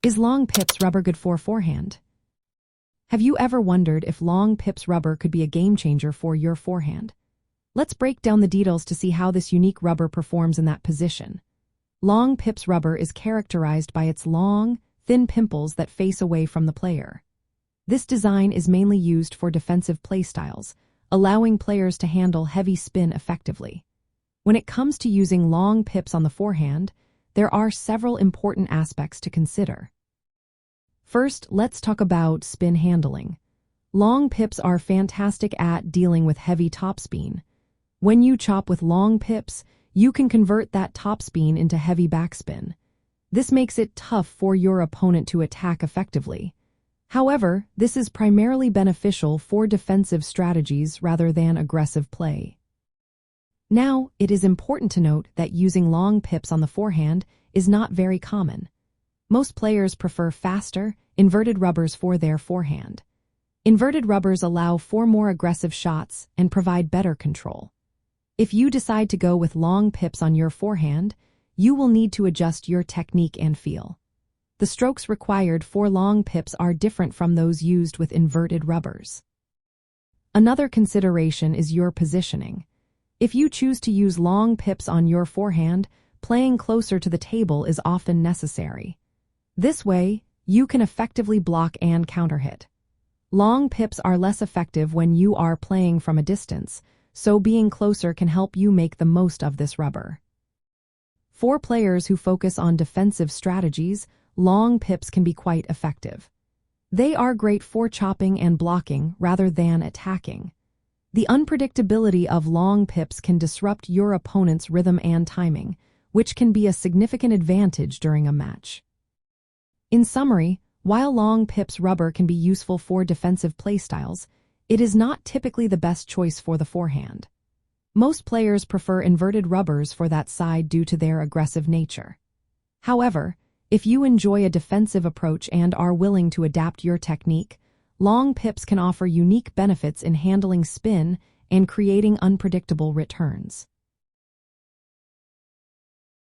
Is long pips rubber good for forehand? Have you ever wondered if long pips rubber could be a game changer for your forehand? Let's break down the details to see how this unique rubber performs in that position. Long pips rubber is characterized by its long, thin pimples that face away from the player. This design is mainly used for defensive playstyles, allowing players to handle heavy spin effectively. When it comes to using long pips on the forehand, there are several important aspects to consider. First, let's talk about spin handling. Long pips are fantastic at dealing with heavy topspin. When you chop with long pips, you can convert that topspin into heavy backspin. This makes it tough for your opponent to attack effectively. However, this is primarily beneficial for defensive strategies rather than aggressive play. Now, it is important to note that using long pips on the forehand is not very common. Most players prefer faster, inverted rubbers for their forehand. Inverted rubbers allow for more aggressive shots and provide better control. If you decide to go with long pips on your forehand, you will need to adjust your technique and feel. The strokes required for long pips are different from those used with inverted rubbers. Another consideration is your positioning. If you choose to use long pips on your forehand, playing closer to the table is often necessary. This way, you can effectively block and counterhit. Long pips are less effective when you are playing from a distance, so being closer can help you make the most of this rubber. For players who focus on defensive strategies, long pips can be quite effective. They are great for chopping and blocking rather than attacking. The unpredictability of long pips can disrupt your opponent's rhythm and timing, which can be a significant advantage during a match. In summary, while long pips rubber can be useful for defensive playstyles, it is not typically the best choice for the forehand. Most players prefer inverted rubbers for that side due to their aggressive nature. However, if you enjoy a defensive approach and are willing to adapt your technique, long pips can offer unique benefits in handling spin and creating unpredictable returns.